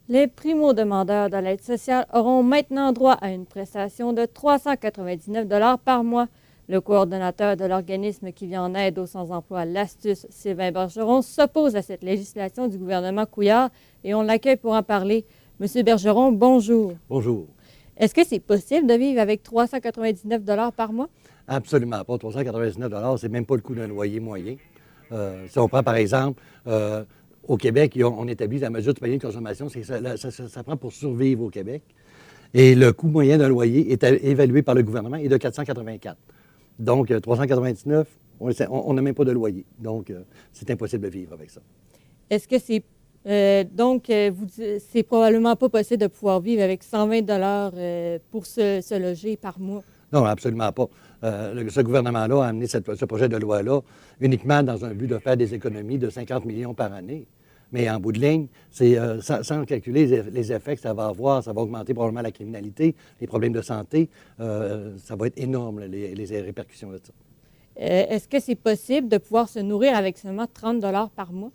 Les primo-demandeurs de l'aide sociale auront maintenant droit à une prestation de 399 par mois. Le coordonnateur de l'organisme qui vient en aide aux sans-emploi, l'Astuce, Sylvain Bergeron, s'oppose à cette législation du gouvernement Couillard et on l'accueille pour en parler. Monsieur Bergeron, bonjour. Bonjour. Est-ce que c'est possible de vivre avec 399 par mois? Absolument pas. 399 c'est même pas le coût d'un loyer moyen. Si on prend par exemple, au Québec, on établit la mesure du panier de consommation, ça prend pour survivre au Québec. Et le coût moyen d'un loyer est évalué par le gouvernement est de 484. Donc, 399, on n'a même pas de loyer. Donc, c'est impossible de vivre avec ça. Est-ce que c'est c'est probablement pas possible de pouvoir vivre avec 120 pour se loger par mois? Non, absolument pas. Ce gouvernement-là a amené ce projet de loi-là uniquement dans un but de faire des économies de 50 millions par année. Mais en bout de ligne, c'est sans calculer les effets que ça va avoir, ça va augmenter probablement la criminalité, les problèmes de santé. Ça va être énorme, les répercussions de ça. Est-ce que c'est possible de pouvoir se nourrir avec seulement 30 par mois?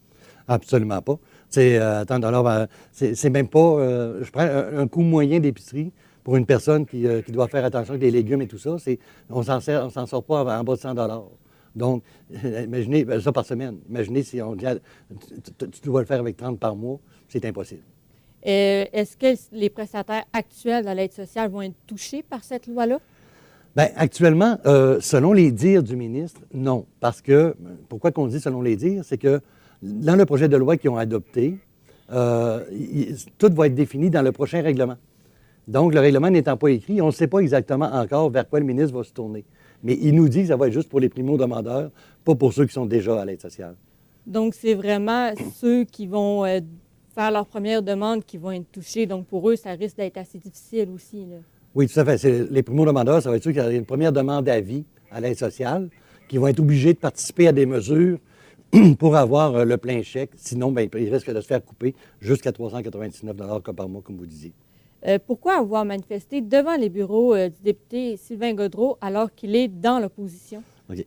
Absolument pas. C'est 30 c'est même pas... je prends un coût moyen d'épicerie pour une personne qui doit faire attention avec les légumes et tout ça. On s'en sort pas en bas de 100 Donc, imaginez, ça par semaine. Imaginez si on dit, tu dois le faire avec 30 par mois, c'est impossible. Est-ce que les prestataires actuels de l'aide sociale vont être touchés par cette loi-là? Bien, actuellement, selon les dires du ministre, non. Parce que, pourquoi qu'on dit selon les dires, c'est que dans le projet de loi qu'ils ont adopté, tout va être défini dans le prochain règlement. Donc, le règlement n'étant pas écrit, on ne sait pas exactement encore vers quoi le ministre va se tourner. Mais il nous dit que ça va être juste pour les primo-demandeurs, pas pour ceux qui sont déjà à l'aide sociale. Donc, c'est vraiment ceux qui vont faire leur première demande qui vont être touchés. Donc, pour eux, ça risque d'être assez difficile aussi, là. Oui, tout à fait. Les primo-demandeurs, ça va être ceux qui ont une première demande d'avis à l'aide sociale, qui vont être obligés de participer à des mesures pour avoir le plein chèque. Sinon, bien, ils risquent de se faire couper jusqu'à 399 par mois, comme vous disiez. Pourquoi avoir manifesté devant les bureaux du député Sylvain Gaudreault alors qu'il est dans l'opposition? OK.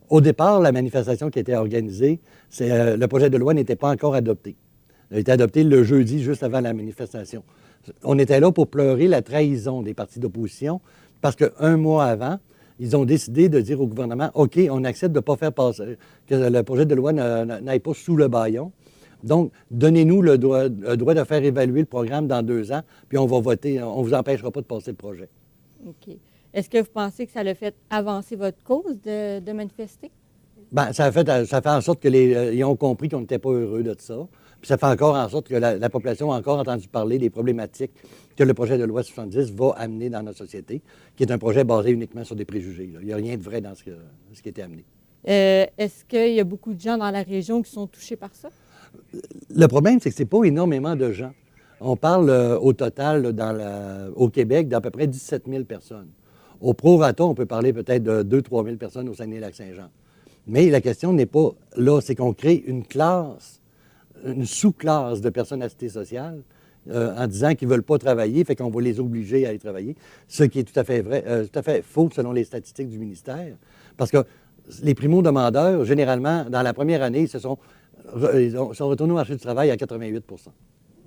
Au départ, la manifestation qui était organisée, le projet de loi n'était pas encore adopté. Il a été adopté le jeudi, juste avant la manifestation. On était là pour pleurer la trahison des partis d'opposition parce qu'un mois avant, ils ont décidé de dire au gouvernement, OK, on accepte de ne pas faire passer, que le projet de loi n'aille pas sous le bâillon. Donc, donnez-nous le droit de faire évaluer le programme dans 2 ans, puis on va voter, on ne vous empêchera pas de passer le projet. OK. Est-ce que vous pensez que ça a fait avancer votre cause de manifester? Bien, ça fait en sorte qu'ils ont compris qu'on n'était pas heureux de ça. Puis ça fait encore en sorte que la population a encore entendu parler des problématiques que le projet de loi 70 va amener dans notre société, qui est un projet basé uniquement sur des préjugés. Il n'y a rien de vrai dans ce qui a été amené. Est-ce qu'il y a beaucoup de gens dans la région qui sont touchés par ça? Le problème, c'est que ce n'est pas énormément de gens. On parle au total au Québec d'à peu près 17 000 personnes. Au prorata, on peut parler peut-être de 2 000 à 3 000 personnes au Saguenay-Lac-Saint-Jean. Mais la question n'est pas là, c'est qu'on crée une classe, une sous-classe de personnes à cité sociale en disant qu'ils ne veulent pas travailler, fait qu'on va les obliger à aller travailler, ce qui est tout à fait vrai, tout à fait faux selon les statistiques du ministère. Parce que les primo-demandeurs, généralement, dans la première année, ils sont retournés au marché du travail à 88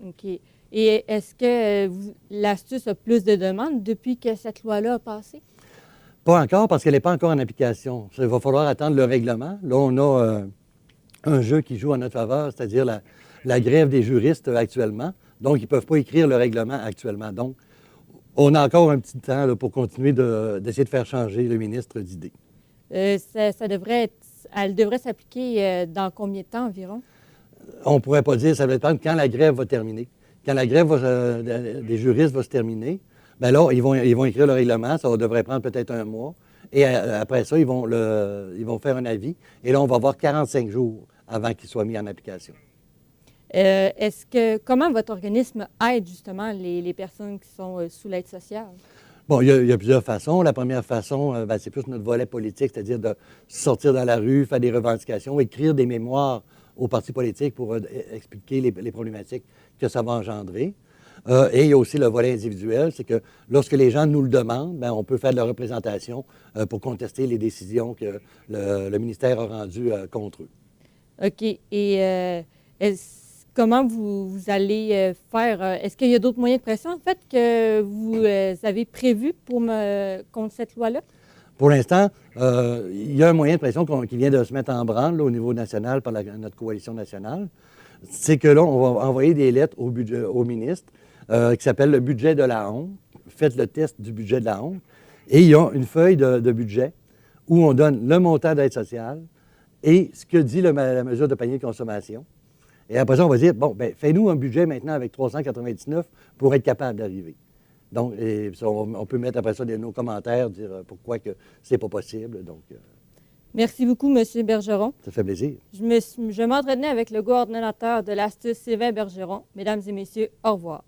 OK. Et est-ce que l'Astuce a plus de demandes depuis que cette loi-là a passé? Pas encore, parce qu'elle n'est pas encore en application. Il va falloir attendre le règlement. Là, on a un jeu qui joue en notre faveur, c'est-à-dire la grève des juristes actuellement. Donc, ils ne peuvent pas écrire le règlement actuellement. Donc, on a encore un petit temps là, pour continuer d'essayer de faire changer le ministre d'idée. Elle devrait s'appliquer dans combien de temps environ? On ne pourrait pas dire, ça va dépendre quand la grève va terminer. Quand la grève des juristes va se terminer, bien là, ils vont écrire le règlement, ça devrait prendre peut-être un mois. Et après ça, ils vont faire un avis. Et là, on va avoir 45 jours avant qu'il soit mis en application. Comment votre organisme aide justement les personnes qui sont sous l'aide sociale? Bon, il y a plusieurs façons. La première façon, c'est plus notre volet politique, c'est-à-dire de sortir dans la rue, faire des revendications, écrire des mémoires aux partis politiques pour expliquer les problématiques que ça va engendrer. Et il y a aussi le volet individuel, c'est que lorsque les gens nous le demandent, bien, on peut faire de la représentation pour contester les décisions que le ministère a rendues contre eux. OK. Et comment vous allez faire? Est-ce qu'il y a d'autres moyens de pression, en fait, que vous avez prévus contre cette loi-là? Pour l'instant, il y a un moyen de pression qui vient de se mettre en branle là, au niveau national par notre coalition nationale. C'est que là, on va envoyer des lettres au ministre qui s'appelle le budget de la honte. Faites le test du budget de la honte. Et il y a une feuille de budget où on donne le montant d'aide sociale et ce que dit la mesure de panier de consommation. Et après ça, on va dire, bon, bien, fais-nous un budget maintenant avec 399 pour être capable d'arriver. Donc, on peut mettre après ça nos commentaires, dire pourquoi que c'est pas possible. Donc, Merci beaucoup, M. Bergeron. ça fait plaisir. Je m'entretenais avec le coordonnateur de l'Astuce, Sylvain Bergeron. Mesdames et messieurs, au revoir.